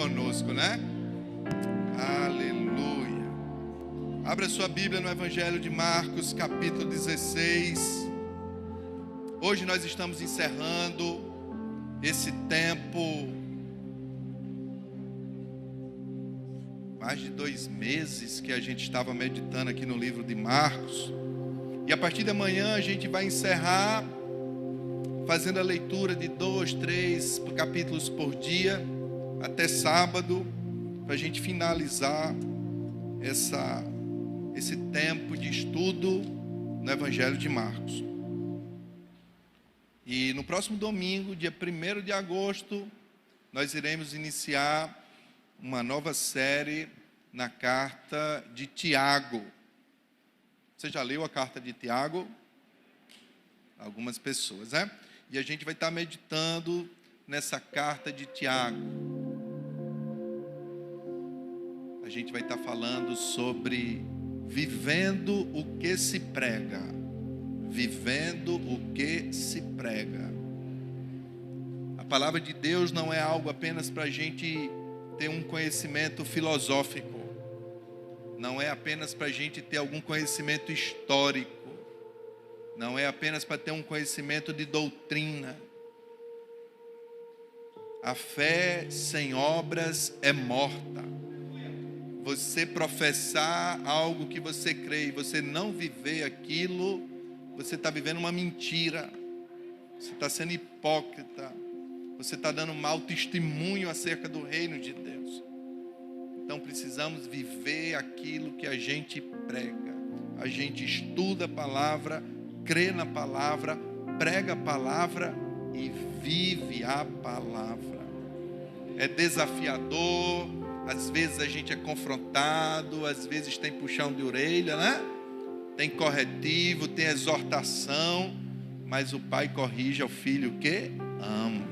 conosco, né? Aleluia. Abra sua Bíblia no Evangelho de Marcos, capítulo 16. Hoje nós estamos encerrando esse tempo, mais de 2 meses que a gente estava meditando aqui no livro de Marcos. E a partir de amanhã a gente vai encerrar fazendo a leitura de 2, 3 capítulos por dia, até sábado, para a gente finalizar esse tempo de estudo no Evangelho de Marcos. E no próximo domingo, dia 1º de agosto, nós iremos iniciar uma nova série na carta de Tiago. Você já leu a carta de Tiago? Algumas pessoas, né? E a gente vai estar meditando nessa carta de Tiago. A gente vai estar falando sobre vivendo o que se prega. Vivendo o que se prega. A palavra de Deus não é algo apenas para a gente ter um conhecimento filosófico. Não é apenas para a gente ter algum conhecimento histórico. Não é apenas para ter um conhecimento de doutrina. A fé sem obras é morta. Você professar algo que você crê e você não viver aquilo, você está vivendo uma mentira. Você está sendo hipócrita. Você está dando mau testemunho acerca do reino de Deus. Então precisamos viver aquilo que a gente prega. A gente estuda a palavra, crê na palavra, prega a palavra e vive a palavra. É desafiador, às vezes a gente é confrontado, às vezes tem puxão de orelha, né? Tem corretivo, tem exortação, mas o pai corrige ao filho que ama.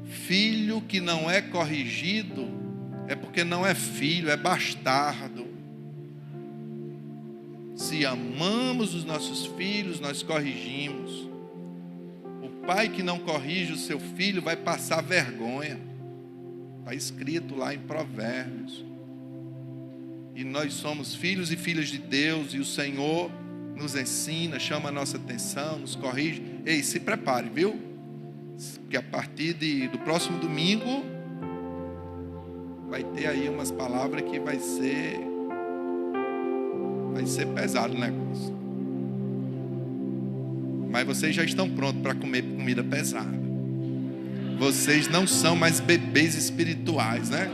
Filho que não é corrigido é porque não é filho, é bastardo. Se amamos os nossos filhos, nós corrigimos. O pai que não corrige o seu filho vai passar vergonha. Está escrito lá em Provérbios. E nós somos filhos e filhas de Deus, e o Senhor nos ensina, chama a nossa atenção, nos corrige. Ei, se prepare, viu? Porque a partir do próximo domingo vai ter aí umas palavras que vai ser pesado o negócio. Mas vocês já estão prontos para comer comida pesada. Vocês não são mais bebês espirituais, né?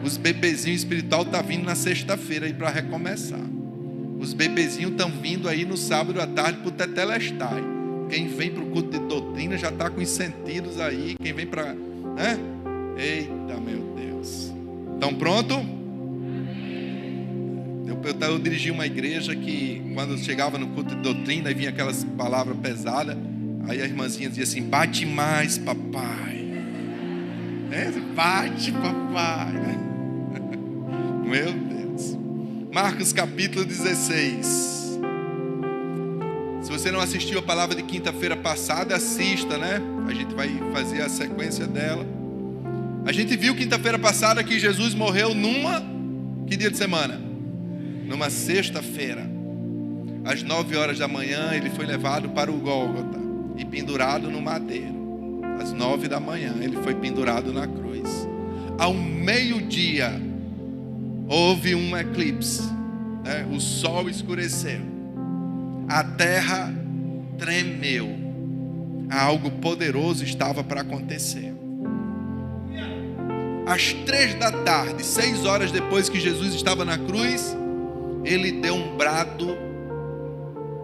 Os bebezinhos espirituais estão vindo na sexta-feira aí para recomeçar. Os bebezinhos estão vindo aí no sábado à tarde para o Tetelestai. Quem vem para o culto de doutrina já está com os sentidos aí. Quem vem para... né? Eita, meu Deus. Estão prontos? Eu dirigi uma igreja que, quando chegava no culto de doutrina, e vinha aquelas palavras pesadas, aí a irmãzinha dizia assim: bate mais, papai. Bate, papai. Meu Deus. Marcos capítulo 16. Se você não assistiu a palavra de quinta-feira passada, assista, né? A gente vai fazer a sequência dela. A gente viu quinta-feira passada que Jesus morreu que dia de semana? Numa sexta-feira, às 9 horas da manhã, ele foi levado para o Gólgota e pendurado no madeiro. Às 9 da manhã, ele foi pendurado na cruz. Ao meio-dia, houve um eclipse, né? O sol escureceu, a terra tremeu, algo poderoso estava para acontecer. Às 3 da tarde, 6 horas depois que Jesus estava na cruz, ele deu um brado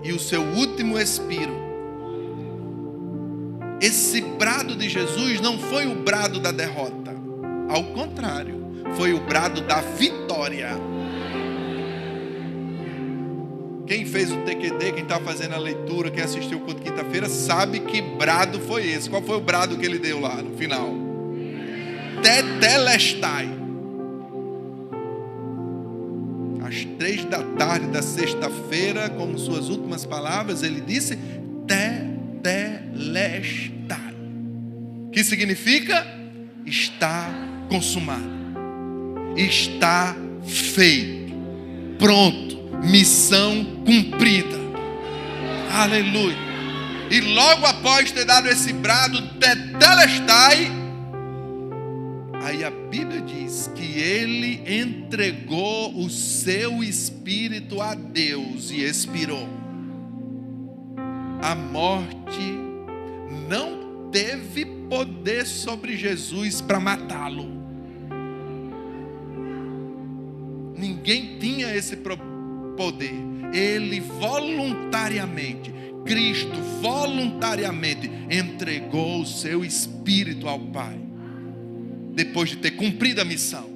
e o seu último expiro. Esse brado de Jesus não foi o brado da derrota. Ao contrário, foi o brado da vitória. Quem fez o TQD, quem está fazendo a leitura, quem assistiu o culto de quinta-feira, sabe que brado foi esse. Qual foi o brado que ele deu lá no final? Tetelestai. Às 3 da tarde da sexta-feira, como suas últimas palavras, ele disse: Tetelestai. Que significa está consumado, está feito, pronto, missão cumprida. Aleluia. E logo após ter dado esse brado, tetelestai, aí a Bíblia diz que ele entregou o seu espírito a Deus e expirou. A morte não teve poder sobre Jesus para matá-lo. Ninguém tinha esse poder. Ele voluntariamente, Cristo voluntariamente entregou o seu espírito ao Pai, depois de ter cumprido a missão.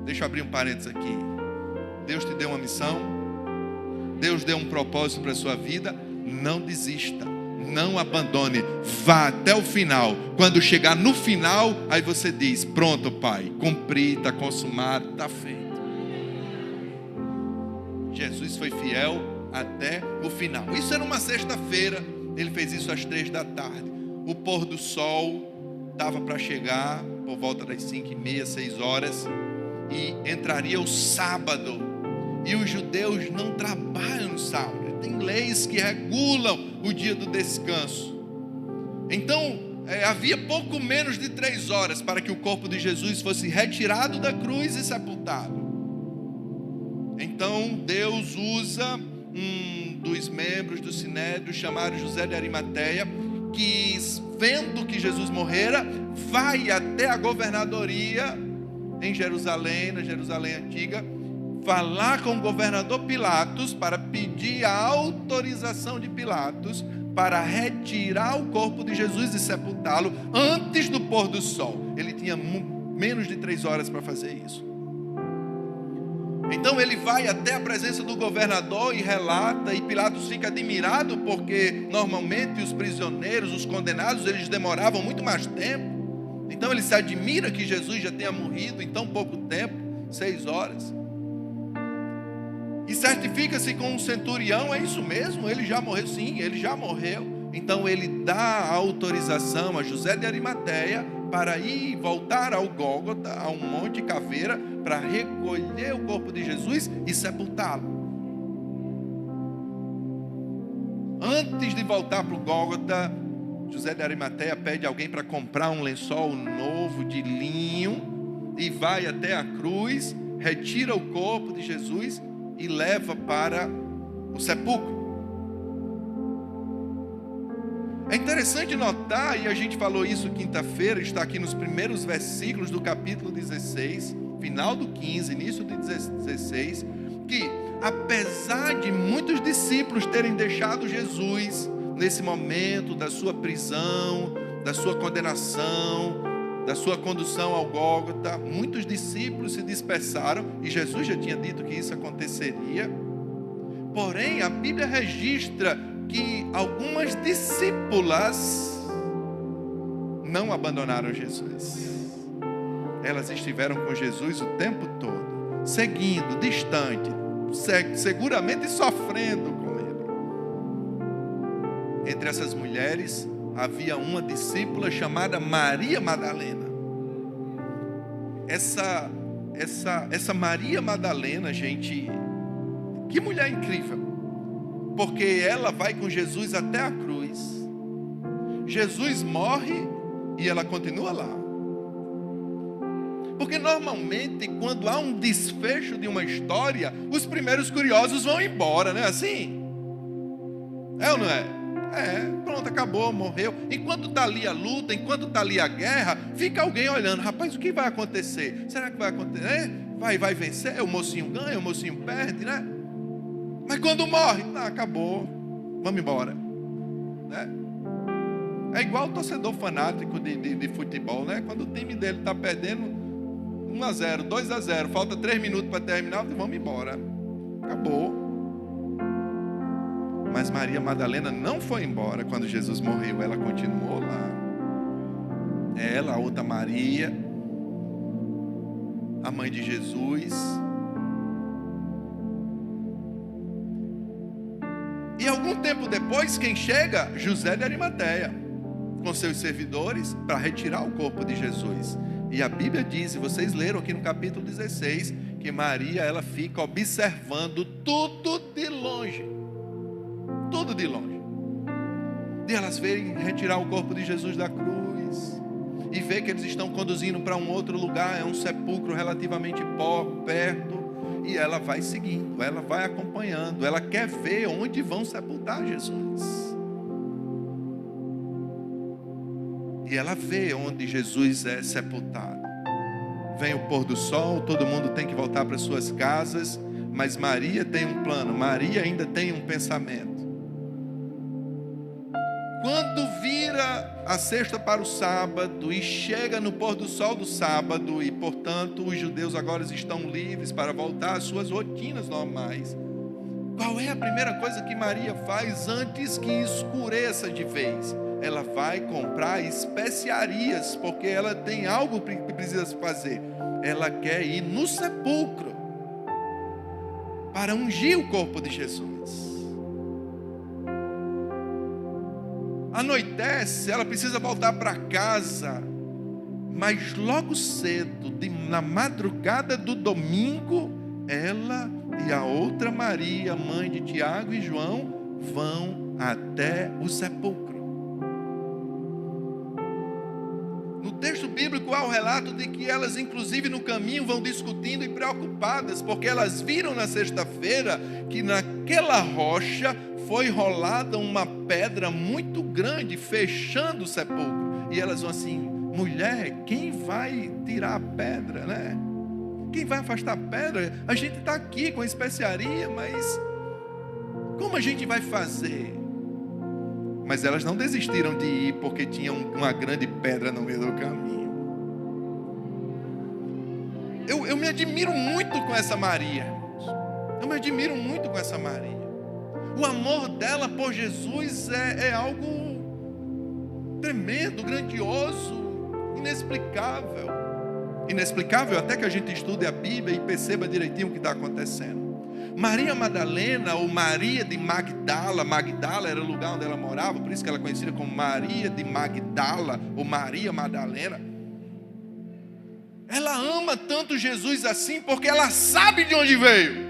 Deixa eu abrir um parênteses aqui. Deus te deu uma missão, Deus deu um propósito para a sua vida. Não desista, não abandone, vá até o final. Quando chegar no final, aí você diz: pronto, Pai, cumpri, está consumado, está feito. Jesus foi fiel até o final. Isso era uma sexta-feira, ele fez isso às 3 da tarde. O pôr do sol estava para chegar por volta das 5h30, 6 horas, e entraria o sábado. E os judeus não trabalham no sábado, tem leis que regulam o dia do descanso. Então havia pouco menos de 3 horas para que o corpo de Jesus fosse retirado da cruz e sepultado. Então Deus usa um dos membros do Sinédrio, chamado José de Arimateia, que, vendo que Jesus morrera, vai até a governadoria em Jerusalém, na Jerusalém antiga, falar com o governador Pilatos para pedir a autorização de Pilatos para retirar o corpo de Jesus e sepultá-lo antes do pôr do sol. Ele tinha menos de 3 horas para fazer isso. Então ele vai até a presença do governador e relata, e Pilatos fica admirado, porque normalmente os prisioneiros, os condenados, eles demoravam muito mais tempo. Então ele se admira que Jesus já tenha morrido em tão pouco tempo, 6 horas. E certifica-se com um centurião: é isso mesmo? Ele já morreu? Sim, ele já morreu. Então ele dá a autorização a José de Arimateia para ir voltar ao Gólgota, a um monte caveira, para recolher o corpo de Jesus e sepultá-lo. Antes de voltar para o Gólgota, José de Arimateia pede alguém para comprar um lençol novo de linho e vai até a cruz, retira o corpo de Jesus e leva para o sepulcro. É interessante notar, e a gente falou isso quinta-feira, está aqui nos primeiros versículos do capítulo 16, final do 15, início do 16, que apesar de muitos discípulos terem deixado Jesus nesse momento da sua prisão, da sua condenação, da sua condução ao Gólgota, muitos discípulos se dispersaram, e Jesus já tinha dito que isso aconteceria. Porém, a Bíblia registra que algumas discípulas não abandonaram Jesus. Elas estiveram com Jesus o tempo todo, seguindo, distante, seguramente sofrendo com ele. Entre essas mulheres havia uma discípula chamada Maria Madalena. Essa Maria Madalena, gente, que mulher incrível! Porque ela vai com Jesus até a cruz. Jesus morre e ela continua lá. Porque normalmente, quando há um desfecho de uma história, os primeiros curiosos vão embora, não é assim? É ou não é? Pronto, acabou, morreu. Enquanto está ali a luta, enquanto está ali a guerra, fica alguém olhando: rapaz, o que vai acontecer? Será que vai acontecer? Vai vencer? O mocinho ganha, o mocinho perde, né? Mas quando morre, acabou, vamos embora, né? É igual o torcedor fanático de futebol, né? Quando o time dele está perdendo 1-0, 2-0, falta 3 minutos para terminar, vamos embora, acabou. Mas Maria Madalena não foi embora quando Jesus morreu, ela continuou lá. Ela, a outra Maria, a mãe de Jesus. E algum tempo depois, quem chega? José de Arimateia. com seus servidores para retirar o corpo de Jesus. E a Bíblia diz, e vocês leram aqui no capítulo 16, que Maria, ela fica observando tudo de longe. Tudo de longe. E elas verem retirar o corpo de Jesus da cruz. E ver que eles estão conduzindo para um outro lugar. É um sepulcro relativamente perto. E ela vai seguindo, ela vai acompanhando. Ela quer ver onde vão sepultar Jesus. E ela vê onde Jesus é sepultado. Vem o pôr do sol, todo mundo tem que voltar para suas casas, mas Maria tem um plano, Maria ainda tem um pensamento. Quando vira a sexta para o sábado e chega no pôr do sol do sábado, e portanto os judeus agora estão livres para voltar às suas rotinas normais, qual é a primeira coisa que Maria faz antes que escureça de vez? Ela vai comprar especiarias, porque ela tem algo que precisa fazer. Ela quer ir no sepulcro para ungir o corpo de Jesus. Anoitece, ela precisa voltar para casa, mas logo cedo, na madrugada do domingo, ela e a outra Maria, mãe de Tiago e João, vão até o sepulcro. No texto bíblico há o relato de que elas, inclusive no caminho, vão discutindo e preocupadas, porque elas viram na sexta-feira que naquela rocha foi rolada uma pedra muito grande, fechando o sepulcro. E elas vão assim: mulher, quem vai tirar a pedra, né? Quem vai afastar a pedra? A gente está aqui com a especiaria, mas como a gente vai fazer? Mas elas não desistiram de ir, porque tinha uma grande pedra no meio do caminho. Eu me admiro muito com essa Maria. Eu me admiro muito com essa Maria. O amor dela por Jesus é algo tremendo, grandioso, inexplicável. Inexplicável até que a gente estude a Bíblia e perceba direitinho o que está acontecendo. Maria Madalena, ou Maria de Magdala, Magdala era o lugar onde ela morava, por isso que ela é conhecida como Maria de Magdala, ou Maria Madalena. Ela ama tanto Jesus assim, porque ela sabe de onde veio.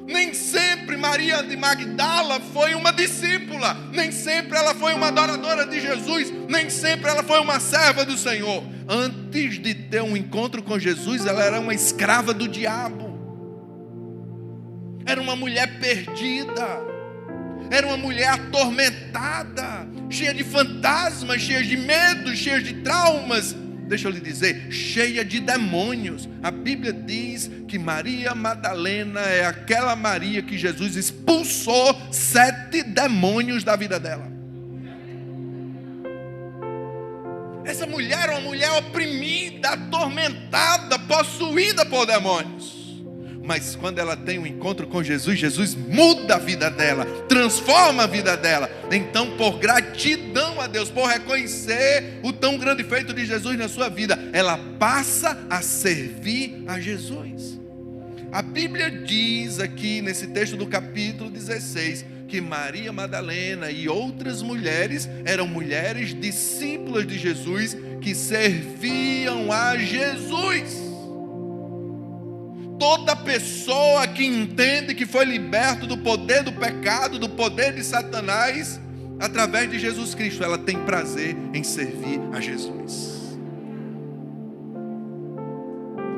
Nem sempre Maria de Magdala foi uma discípula, nem sempre ela foi uma adoradora de Jesus, nem sempre ela foi uma serva do Senhor. Antes de ter um encontro com Jesus, ela era uma escrava do diabo. Era uma mulher perdida, era uma mulher atormentada, cheia de fantasmas, cheia de medos, cheia de traumas. Deixa eu lhe dizer, cheia de demônios. A Bíblia diz que Maria Madalena é aquela Maria que Jesus expulsou 7 demônios da vida dela. Essa mulher é uma mulher oprimida, atormentada, possuída por demônios. Mas quando ela tem um encontro com Jesus, Jesus muda a vida dela, transforma a vida dela. Então, por gratidão a Deus, por reconhecer o tão grande feito de Jesus na sua vida, ela passa a servir a Jesus. A Bíblia diz aqui nesse texto do capítulo 16 que Maria Madalena e outras mulheres eram mulheres discípulas de Jesus que serviam a Jesus. Toda pessoa que entende que foi liberto do poder do pecado, do poder de Satanás, através de Jesus Cristo, ela tem prazer em servir a Jesus.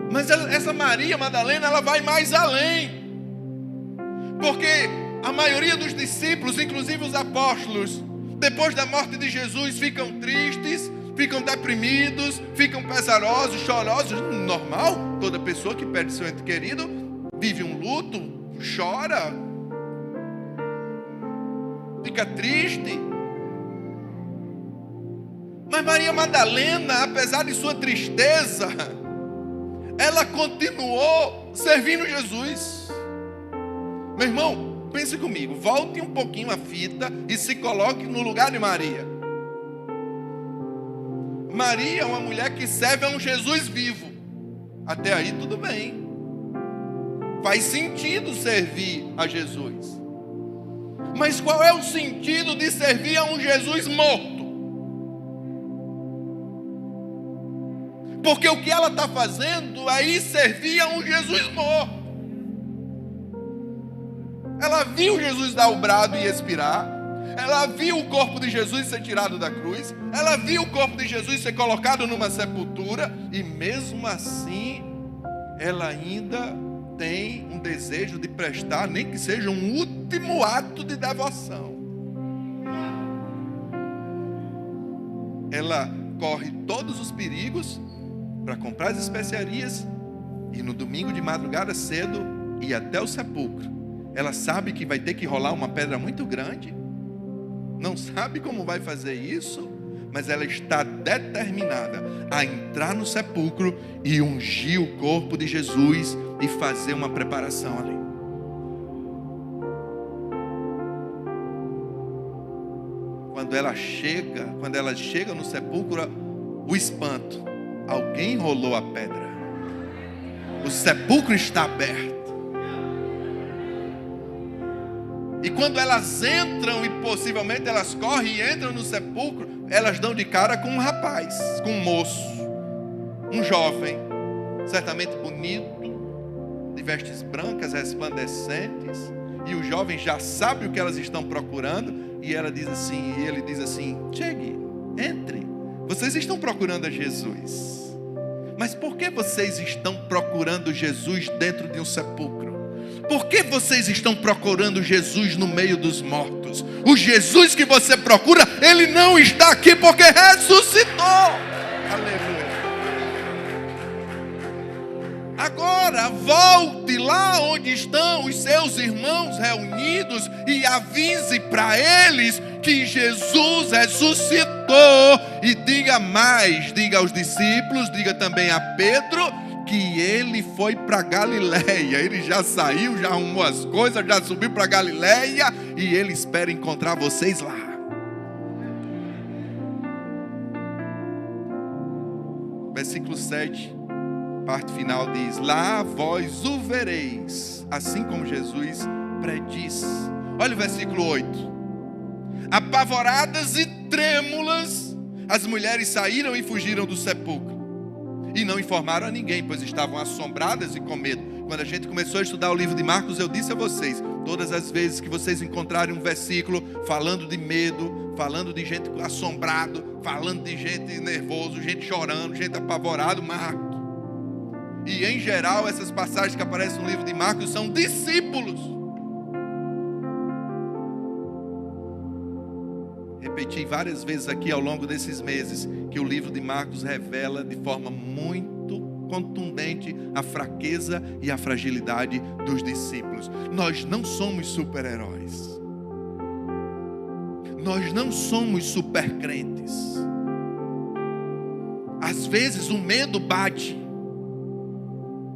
Mas essa Maria Madalena, ela vai mais além. Porque a maioria dos discípulos, inclusive os apóstolos, depois da morte de Jesus, ficam tristes, ficam deprimidos, ficam pesarosos, chorosos. Normal, toda pessoa que perde seu ente querido vive um luto, chora, fica triste. Mas Maria Madalena, apesar de sua tristeza, ela continuou servindo Jesus. Meu irmão, pense comigo, volte um pouquinho a fita e se coloque no lugar de Maria. Maria é uma mulher que serve a um Jesus vivo. Até aí tudo bem. Faz sentido servir a Jesus. Mas qual é o sentido de servir a um Jesus morto? Porque o que ela está fazendo aí servir a um Jesus morto. Ela viu Jesus dar o brado e expirar. Ela viu o corpo de Jesus ser tirado da cruz. Ela viu o corpo de Jesus ser colocado numa sepultura. E mesmo assim, ela ainda tem um desejo de prestar, nem que seja um último ato de devoção. Ela corre todos os perigos para comprar as especiarias e no domingo de madrugada cedo ir até o sepulcro. Ela sabe que vai ter que rolar uma pedra muito grande, não sabe como vai fazer isso, mas ela está determinada a entrar no sepulcro e ungir o corpo de Jesus e fazer uma preparação ali. Quando ela chega no sepulcro, o espanto: alguém rolou a pedra. O sepulcro está aberto. E quando elas entram, e possivelmente elas correm e entram no sepulcro, elas dão de cara com um rapaz, com um moço, um jovem, certamente bonito, de vestes brancas resplandecentes. E o jovem já sabe o que elas estão procurando. E ele diz assim: chegue, entre. Vocês estão procurando a Jesus. Mas por que vocês estão procurando Jesus dentro de um sepulcro? Por que vocês estão procurando Jesus no meio dos mortos? O Jesus que você procura, ele não está aqui porque ressuscitou. Aleluia. Agora volte lá onde estão os seus irmãos reunidos e avise para eles que Jesus ressuscitou. E diga mais, diga aos discípulos, diga também a Pedro, que ele foi para Galileia. Ele já saiu, já arrumou as coisas, já subiu para Galileia e ele espera encontrar vocês lá. Versículo 7, parte final diz: lá vós o vereis, assim como Jesus predisse. Olha o versículo 8. Apavoradas e trêmulas, as mulheres saíram e fugiram do sepulcro. E não informaram a ninguém, pois estavam assombradas e com medo. Quando a gente começou a estudar o livro de Marcos, eu disse a vocês: todas as vezes que vocês encontrarem um versículo falando de medo, falando de gente assombrado, falando de gente nervoso, gente chorando, gente apavorado, marque. E em geral, essas passagens que aparecem no livro de Marcos são discípulos. Repeti várias vezes aqui ao longo desses meses que o livro de Marcos revela de forma muito contundente a fraqueza e a fragilidade dos discípulos. Nós não somos super-heróis. Nós não somos super-crentes. Às vezes o medo bate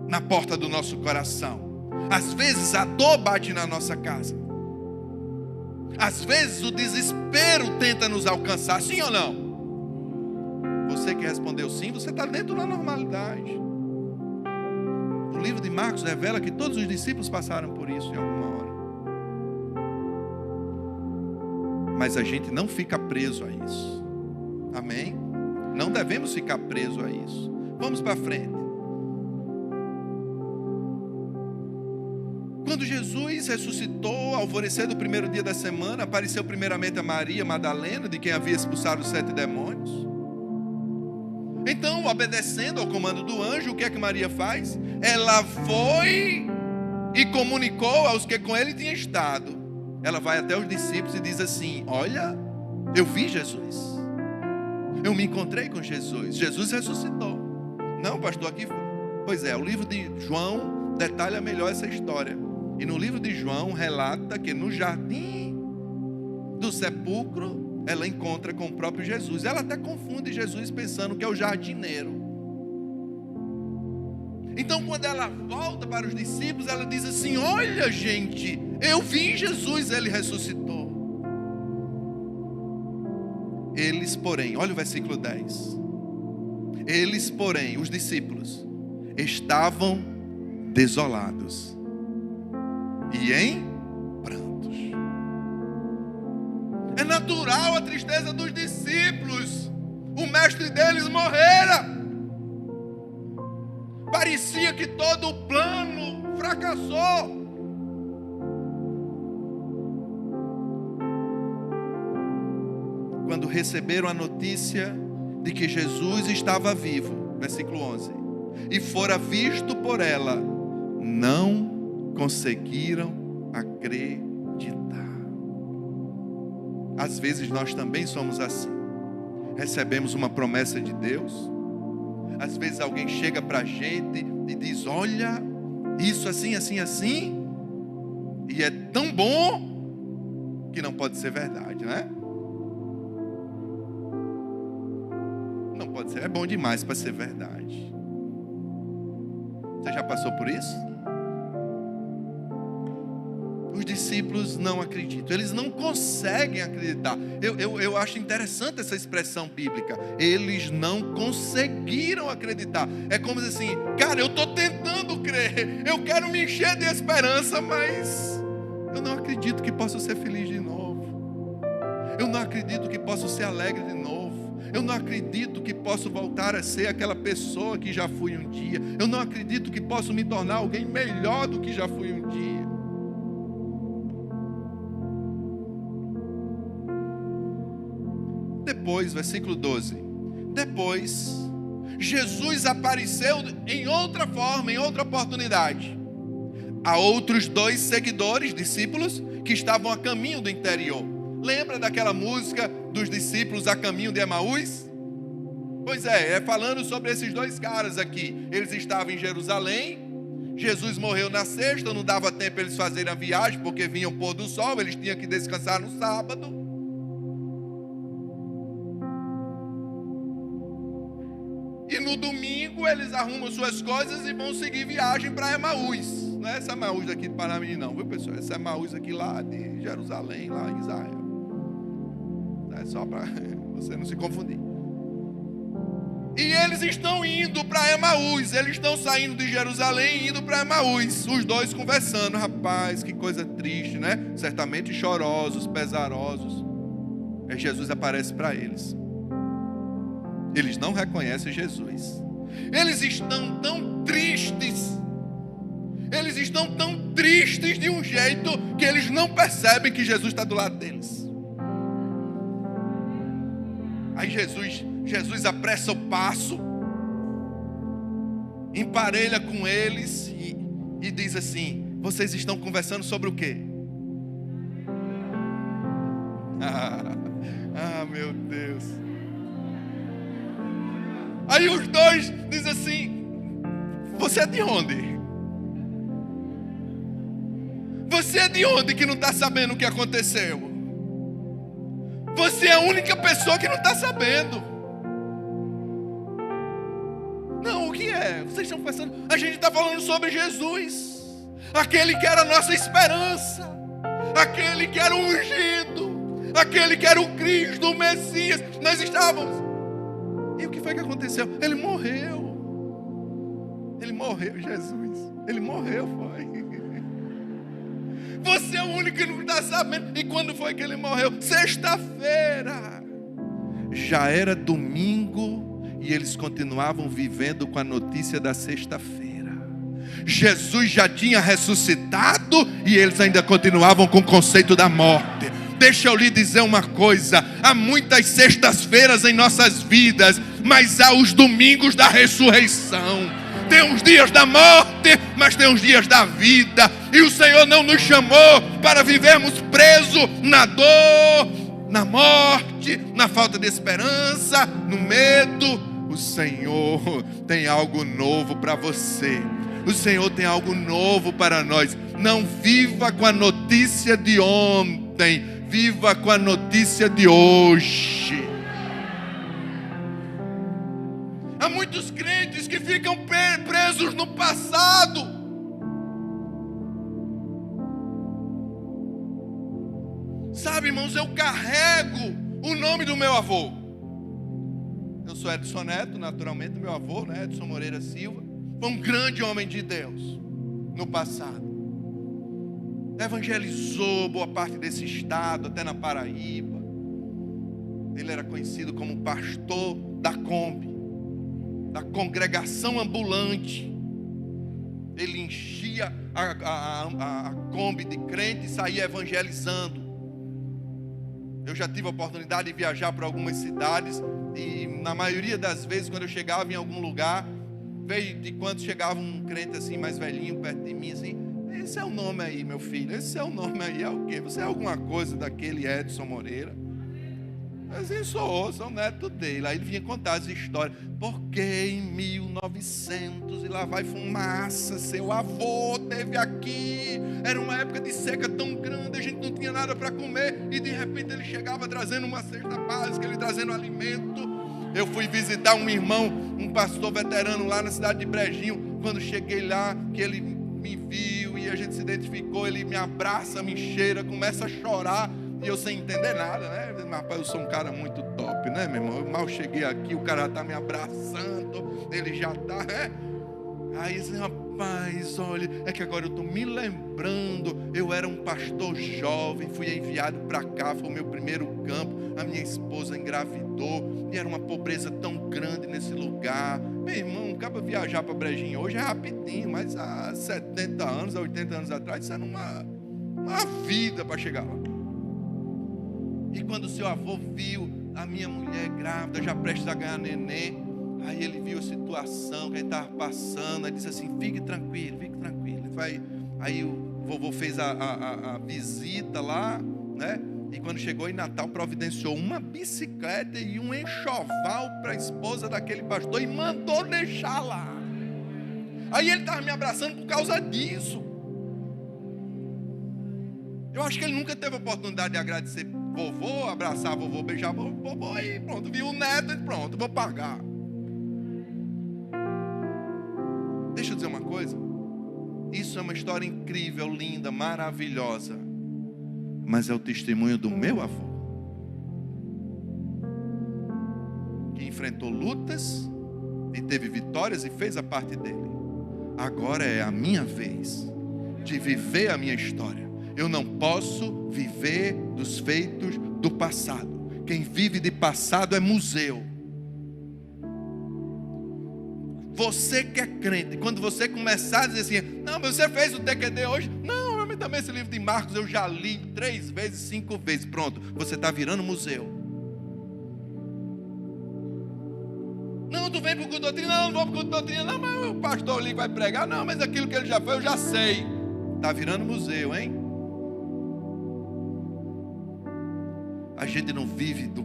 na porta do nosso coração. Às vezes a dor bate na nossa casa. Às vezes o desespero tenta nos alcançar, sim ou não? Você que respondeu sim, você está dentro da normalidade. O livro de Marcos revela que todos os discípulos passaram por isso em alguma hora. Mas a gente não fica preso a isso. Amém? Não devemos ficar preso a isso. Vamos para frente. Quando Jesus ressuscitou, ao alvorecer do primeiro dia da semana, apareceu primeiramente a Maria Madalena, de quem havia expulsado os 7 demônios. Então, obedecendo ao comando do anjo, o que é que Maria faz? Ela foi e comunicou aos que com ele tinham estado. Ela vai até os discípulos e diz assim: olha, eu vi Jesus. Eu me encontrei com Jesus. Jesus ressuscitou. Não, pastor, aqui... Pois é, o livro de João detalha melhor essa história. E no livro de João relata que no jardim do sepulcro ela encontra com o próprio Jesus. Ela até confunde Jesus pensando que é o jardineiro. Então quando ela volta para os discípulos, ela diz assim: olha gente, eu vi Jesus, ele ressuscitou. Eles porém, olha o versículo 10. Eles porém, os discípulos, estavam desolados e em prantos. É natural a tristeza dos discípulos. O mestre deles morrera. Parecia que todo o plano fracassou. Quando receberam a notícia de que Jesus estava vivo, versículo 11, e fora visto por ela, não conseguiram acreditar. Às vezes nós também somos assim. Recebemos uma promessa de Deus. Às vezes alguém chega para a gente e diz: olha, isso assim, assim, assim. E é tão bom que não pode ser verdade, né? Não pode ser, é bom demais para ser verdade. Você já passou por isso? Os discípulos não acreditam, eles não conseguem acreditar. Eu acho interessante essa expressão bíblica. Eles não conseguiram acreditar. É como assim: cara, eu estou tentando crer, eu quero me encher de esperança, mas eu não acredito que possa ser feliz de novo. Eu não acredito que possa ser alegre de novo. Eu não acredito que posso voltar a ser aquela pessoa que já fui um dia. Eu não acredito que posso me tornar alguém melhor do que já fui um dia. Depois, versículo 12. Depois, Jesus apareceu em outra forma, em outra oportunidade, a outros 2 seguidores, discípulos, que estavam a caminho do interior. Lembra daquela música dos discípulos a caminho de Emaús? Pois é falando sobre esses 2 caras aqui. Eles estavam em Jerusalém. Jesus morreu na sexta, não dava tempo eles fazerem a viagem, porque vinha o pôr do sol, eles tinham que descansar no sábado. E no domingo eles arrumam suas coisas e vão seguir viagem para Emaús. Não é essa Emaús daqui de Paramirim não, viu pessoal? Essa é Emaús aqui lá de Jerusalém, lá em Israel. É só para você não se confundir. E eles estão indo para Emaús. Eles estão saindo de Jerusalém e indo para Emaús. Os 2 conversando. Rapaz, que coisa triste, né? Certamente chorosos, pesarosos. Aí Jesus aparece para eles. Eles não reconhecem Jesus. Eles estão tão tristes. Eles estão tão tristes de um jeito que eles não percebem que Jesus está do lado deles. Aí Jesus apressa o passo, emparelha com eles e diz assim: vocês estão conversando sobre o quê? Meu Deus. Aí os 2 dizem assim: você é de onde? Você é de onde que não está sabendo o que aconteceu? Você é a única pessoa que não está sabendo. Não, o que é? Vocês estão pensando? A gente está falando sobre Jesus, aquele que era a nossa esperança, aquele que era o ungido, aquele que era o Cristo, o Messias. Nós estávamos. E o que foi que aconteceu? Ele morreu. Ele morreu, Jesus. Ele morreu, foi. Você é o único que não está sabendo. E quando foi que ele morreu? Sexta-feira. Já era domingo e eles continuavam vivendo com a notícia da sexta-feira. Jesus já tinha ressuscitado e eles ainda continuavam com o conceito da morte. Deixa eu lhe dizer uma coisa: há muitas sextas-feiras em nossas vidas, mas há os domingos da ressurreição. Tem uns dias da morte, mas tem uns dias da vida. E o Senhor não nos chamou para vivermos presos na dor, na morte, na falta de esperança, no medo. O Senhor tem algo novo para você. O Senhor tem algo novo para nós. Não viva com a notícia de ontem, viva com a notícia de hoje. Há muitos crentes que ficam presos no passado. Sabe, irmãos, eu carrego o nome do meu avô. Eu sou Edson Neto, naturalmente, meu avô, né, Edson Moreira Silva, foi um grande homem de Deus no passado. Evangelizou boa parte desse estado, até na Paraíba. Ele era conhecido como pastor da Kombi, da congregação ambulante. Ele enchia a Kombi de crente e saía evangelizando. Eu já tive a oportunidade de viajar para algumas cidades e na maioria das vezes, quando eu chegava em algum lugar, veio de quando chegava um crente assim mais velhinho perto de mim, assim: esse é o nome aí, meu filho, esse é o nome aí, é o quê? Você é alguma coisa daquele Edson Moreira? Mas eu sou o neto dele. Aí ele vinha contar as histórias. Porque em 1900 e lá vai fumaça, seu avô teve aqui. Era uma época de seca tão grande, a gente não tinha nada para comer. E de repente ele chegava trazendo uma cesta básica, ele trazendo alimento. Eu fui visitar um irmão, um pastor veterano lá na cidade de Brejinho. Quando cheguei lá, que ele me viu e a gente se identificou, ele me abraça, me cheira, começa a chorar. E eu sem entender nada, né? Mas, rapaz, eu sou um cara muito top, né, meu irmão? Eu mal cheguei aqui, o cara tá me abraçando, ele já tá, né? Aí, assim, rapaz, olha, é que agora eu tô me lembrando, eu era um pastor jovem, fui enviado para cá, foi o meu primeiro campo, a minha esposa engravidou, e era uma pobreza tão grande nesse lugar. Meu irmão, acaba viajar para Brejinho hoje é rapidinho, mas há 70 anos, há 80 anos atrás, isso era uma vida para chegar lá. E quando o seu avô viu a minha mulher grávida, já prestes a ganhar neném, aí ele viu a situação que ele estava passando, aí disse assim: fique tranquilo, fique tranquilo. Aí o vovô fez a visita lá, né? E quando chegou em Natal, providenciou uma bicicleta e um enxoval para a esposa daquele pastor e mandou deixar lá. Aí ele estava me abraçando por causa disso. Eu acho que ele nunca teve a oportunidade de agradecer vovô, abraçar vovô, beijar vovô e pronto, viu o neto e pronto, vou pagar. Deixa eu dizer uma coisa, isso é uma história incrível, linda, maravilhosa, mas é o testemunho do meu avô, que enfrentou lutas e teve vitórias e fez a parte dele. Agora é a minha vez de viver a minha história. Eu não posso viver dos feitos do passado. Quem vive de passado é museu. Você que é crente, quando você começar a dizer assim: não, mas você fez o TQD hoje? Não, mas também esse livro de Marcos eu já li 3 vezes, 5 vezes. Pronto, você está virando museu. Não, tu vem para o culto de doutrina? Não, não vou para o culto de doutrina. Não, mas o pastor ali vai pregar. Não, mas aquilo que ele já foi eu já sei. Está virando museu, hein? A gente não vive do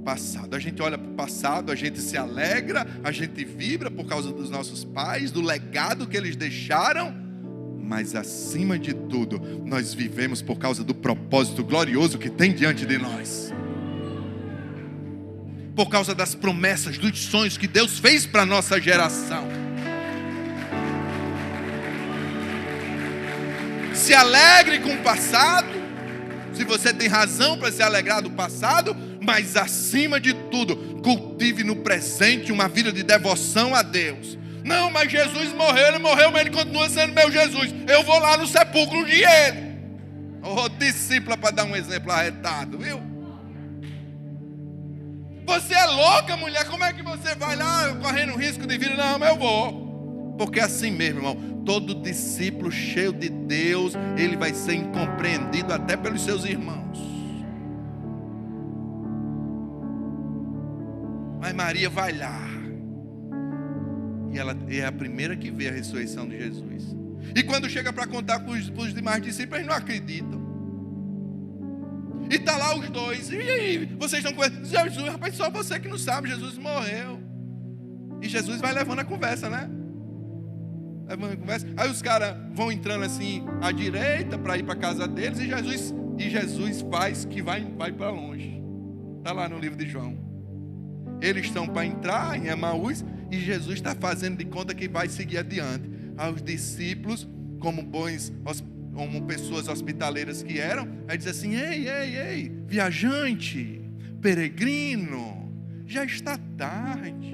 passado. A gente olha para o passado, a gente se alegra, a gente vibra por causa dos nossos pais, do legado que eles deixaram, mas acima de tudo, nós vivemos por causa do propósito glorioso que tem diante de nós. Por causa das promessas, dos sonhos que Deus fez para a nossa geração. Se alegre com o passado, se você tem razão para se alegrar do passado, mas acima de tudo, cultive no presente uma vida de devoção a Deus. Não, mas Jesus morreu, ele morreu, mas ele continua sendo meu Jesus. Eu vou lá no sepulcro de ele. Oh, discípula, para dar um exemplo arretado, viu? Você é louca, mulher, como é que você vai lá correndo risco de vida? Não, mas eu vou. Porque é assim mesmo, irmão. Todo discípulo cheio de Deus, ele vai ser incompreendido até pelos seus irmãos. Mas Maria vai lá. E ela é a primeira que vê a ressurreição de Jesus. E quando chega para contar para os demais discípulos, eles não acreditam. E está lá os dois. E aí, vocês estão conversando? Jesus, rapaz, só você que não sabe, Jesus morreu. E Jesus vai levando a conversa, né? Aí os caras vão entrando assim à direita para ir para a casa deles, e Jesus faz que vai para longe. Está lá no livro de João. Eles estão para entrar em Emaús e Jesus está fazendo de conta que vai seguir adiante. Aí os discípulos, como pessoas hospitaleiras que eram, aí diz assim: ei, viajante, peregrino, já está tarde.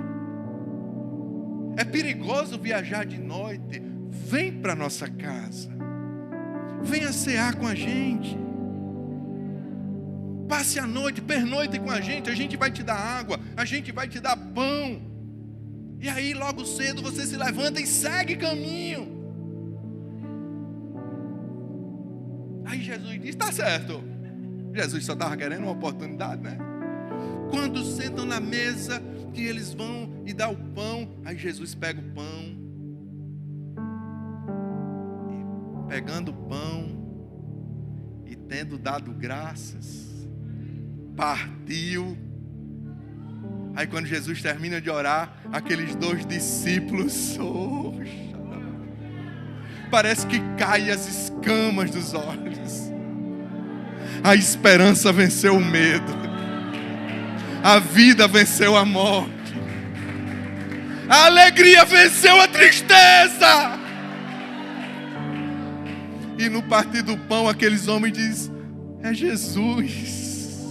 É perigoso viajar de noite. Vem para nossa casa. Venha cear com a gente. passe a noite, pernoite com a gente vai te dar água, a gente vai te dar pão. E aí logo cedo você se levanta e segue caminho. Aí Jesus diz, está certo. Jesus só estava querendo uma oportunidade, né? Quando sentam na mesa, que eles vão e dá o pão, aí Jesus pega o pão, e pegando o pão, e tendo dado graças, partiu. Aí quando Jesus termina de orar, aqueles 2 discípulos, parece que caem as escamas dos olhos. A esperança venceu o medo. A vida venceu a morte. A alegria venceu a tristeza. E no partir do pão, aqueles homens dizem, é Jesus,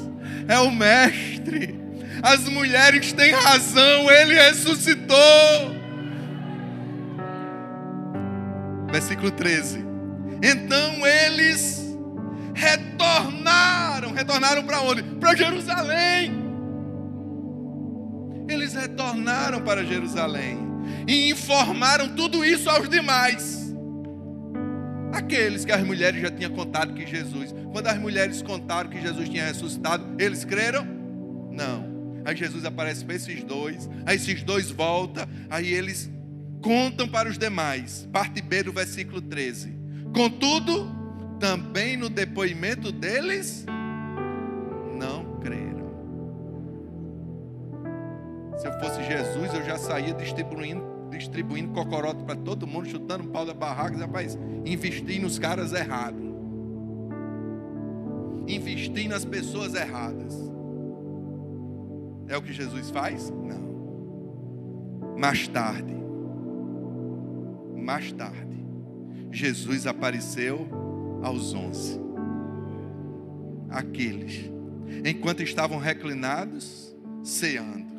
é o Mestre. As mulheres têm razão, Ele ressuscitou. Versículo 13. Então eles retornaram para onde? Para Jerusalém. Eles retornaram para Jerusalém e informaram tudo isso aos demais. Aqueles que as mulheres já tinham contado que Jesus, quando as mulheres contaram que Jesus tinha ressuscitado, eles creram? Não. Aí Jesus aparece para esses 2, aí esses 2 voltam, aí eles contam para os demais. Parte B do versículo 13. Contudo, também no depoimento deles, não creram. Se eu fosse Jesus, eu já saía distribuindo cocorote para todo mundo, chutando o pau da barraca, rapaz, investir nos caras errados. Investir nas pessoas erradas. É o que Jesus faz? Não. Mais tarde, Jesus apareceu aos 11. Aqueles, enquanto estavam reclinados, ceando.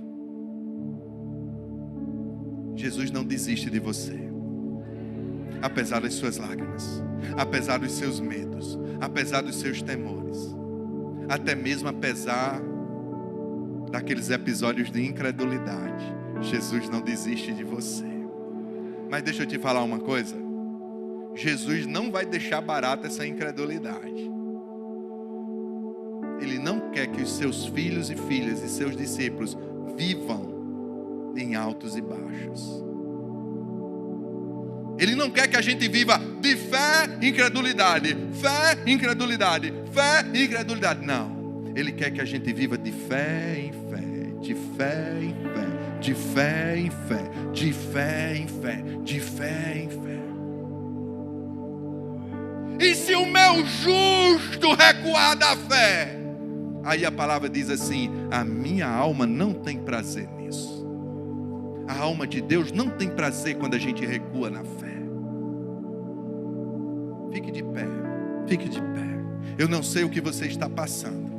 Jesus não desiste de você. Apesar das suas lágrimas, apesar dos seus medos, apesar dos seus temores, até mesmo apesar daqueles episódios de incredulidade, Jesus não desiste de você. Mas deixa eu te falar uma coisa. Jesus não vai deixar barata essa incredulidade. Ele não quer que os seus filhos e filhas e seus discípulos vivam em altos e baixos. Ele não quer que a gente viva de fé e incredulidade, fé e incredulidade, fé e incredulidade. Não. Ele quer que a gente viva de fé em fé, de fé em fé, de fé em fé, de fé em fé, de fé em fé. E se o meu justo recuar da fé? Aí a palavra diz assim: a minha alma não tem prazer nisso. A alma de Deus não tem prazer quando a gente recua na fé. Fique de pé, fique de pé. Eu não sei o que você está passando.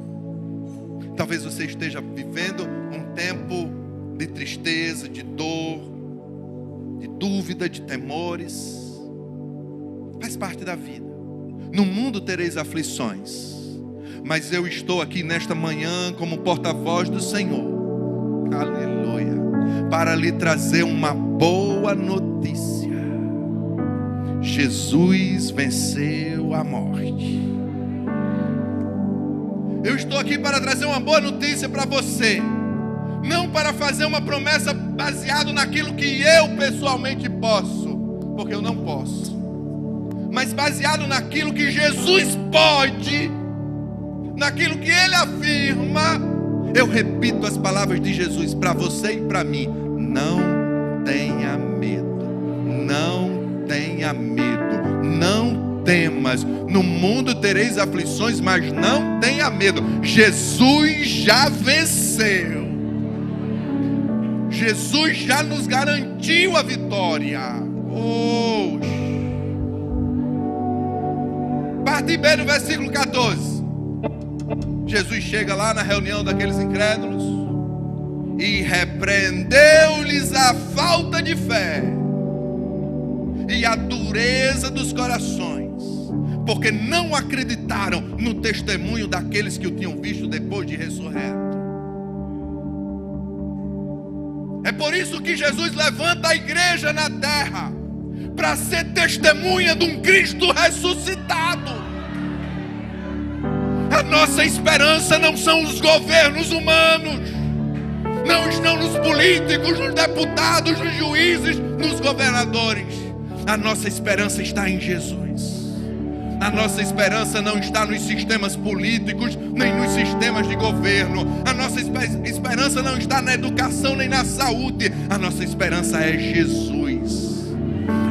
Talvez você esteja vivendo um tempo de tristeza, de dor, de dúvida, de temores. Faz parte da vida. No mundo tereis aflições, mas eu estou aqui nesta manhã como porta-voz do Senhor, aleluia, para lhe trazer uma boa notícia. Jesus venceu a morte. Eu estou aqui para trazer uma boa notícia para você, não para fazer uma promessa baseada naquilo que eu pessoalmente posso, porque eu não posso, mas baseado naquilo que Jesus pode, naquilo que Ele afirma. Eu repito as palavras de Jesus para você e para mim: não tenha medo, não tenha medo, não temas. No mundo tereis aflições, mas não tenha medo. Jesus já venceu. Jesus já nos garantiu a vitória. Parte B do versículo 14. Jesus chega lá na reunião daqueles incrédulos e repreendeu-lhes a falta de fé e a dureza dos corações, porque não acreditaram no testemunho daqueles que o tinham visto depois de ressurreto. É por isso que Jesus levanta a igreja na terra, para ser testemunha de um Cristo ressuscitado. A nossa esperança não são os governos humanos, não estão nos políticos, nos deputados, nos juízes, nos governadores. A nossa esperança está em Jesus. A nossa esperança não está nos sistemas políticos, nem nos sistemas de governo. A nossa esperança não está na educação, nem na saúde. A nossa esperança é Jesus.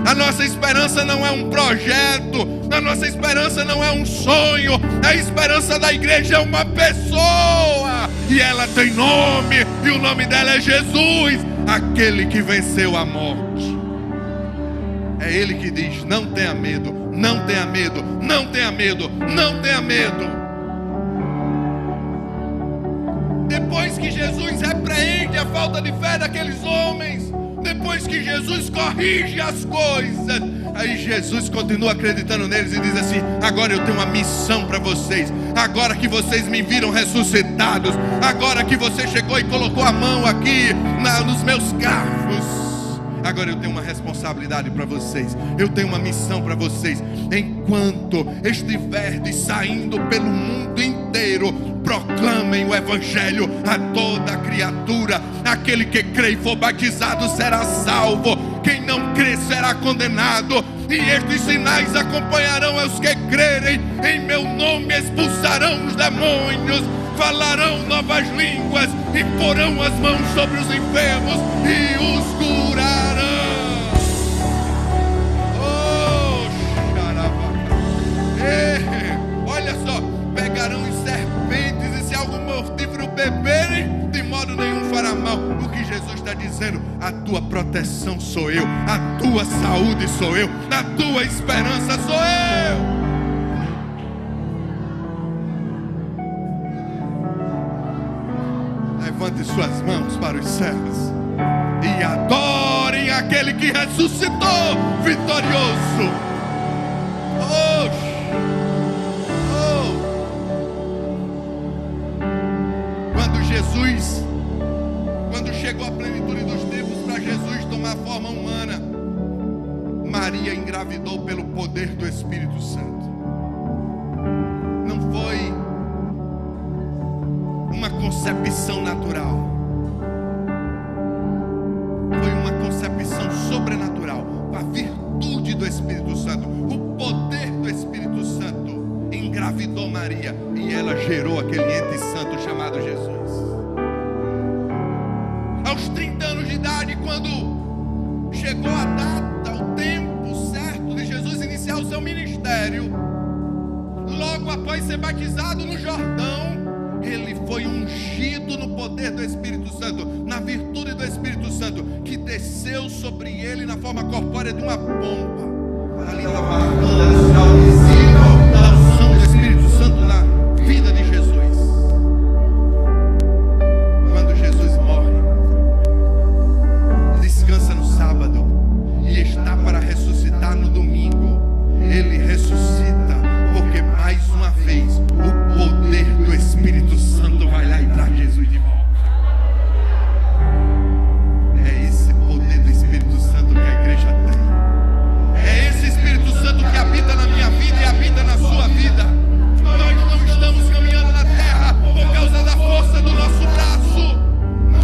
A nossa esperança não é um projeto. A nossa esperança não é um sonho. A esperança da igreja é uma pessoa. E ela tem nome. E o nome dela é Jesus, aquele que venceu a morte. É Ele que diz: não tenha medo, não tenha medo, não tenha medo, não tenha medo. Depois que Jesus repreende a falta de fé daqueles homens, depois que Jesus corrige as coisas, aí Jesus continua acreditando neles e diz assim: agora eu tenho uma missão para vocês. Agora que vocês me viram ressuscitados, agora que você chegou e colocou a mão aqui nos meus carros, agora eu tenho uma responsabilidade para vocês. Eu tenho uma missão para vocês. Enquanto estiverdes saindo pelo mundo inteiro, proclamem o evangelho a toda criatura. Aquele que crê e for batizado será salvo, quem não crê será condenado. E estes sinais acompanharão os que crerem. Em meu nome expulsarão os demônios, falarão novas línguas e porão as mãos sobre os enfermos e os curarão. Oh, olha só, pegarão as serpentes, e se algum mortífero beberem, de modo nenhum fará mal. O que Jesus está dizendo: a tua proteção sou eu, a tua saúde sou eu, a tua esperança sou eu. Levante suas mãos para os céus e adorem aquele que ressuscitou vitorioso. Quando chegou a plenitude dos tempos para Jesus tomar forma humana, Maria engravidou pelo poder do Espírito Santo. Não foi uma concepção natural, foi uma concepção sobrenatural, com a virtude do Espírito Santo. O poder do Espírito Santo engravidou Maria e ela gerou aquele ente santo chamado Jesus. Aos 30 anos de idade, quando chegou a data, o tempo certo de Jesus iniciar o seu ministério, logo após ser batizado no Jordão, ele foi ungido no poder do Espírito Santo, na virtude do Espírito Santo, que desceu sobre ele na forma corpórea de uma pomba. Ali estava marcando o sinal visível da unção do Espírito Santo na vida de Jesus. Quando Jesus morre, descansa no sábado e está para ressuscitar no domingo, ele ressuscita, porque mais uma vez o poder do Espírito Santo vai lá e traz Jesus de volta. É esse poder do Espírito Santo que a igreja tem. É esse Espírito Santo que habita na minha vida e habita na sua vida. Nós não estamos caminhando na terra por causa da força do nosso braço,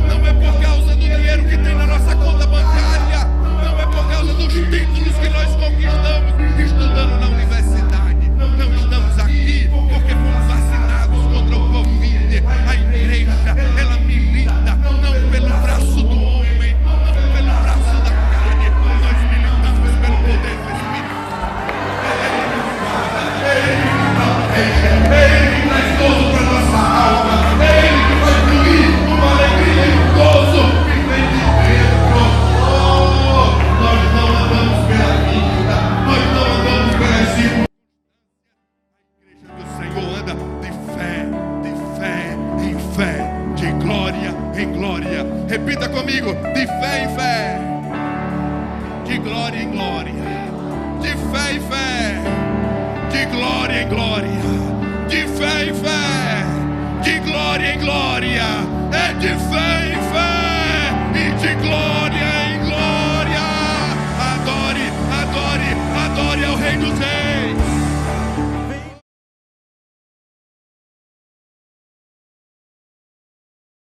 não é por causa do dinheiro que tem na nossa conta bancária, não é por causa dos títulos que nós conquistamos estudando na universidade. Não estamos aqui porque fomos vacinados contra o Covid. A igreja, ela milita não pelo braço do homem, não pelo braço da carne. Nós militamos pelo poder do Espírito. Ele que traz gozo para nossa alma, ele que vai fluir uma alegria e um gozo que vem de dentro. Nós não andamos pela vida, nós não andamos pelas circunstâncias. A igreja do Senhor anda de fé em fé, de glória em glória. Repita comigo: de fé em fé, de glória em glória, de fé em fé, de glória glória.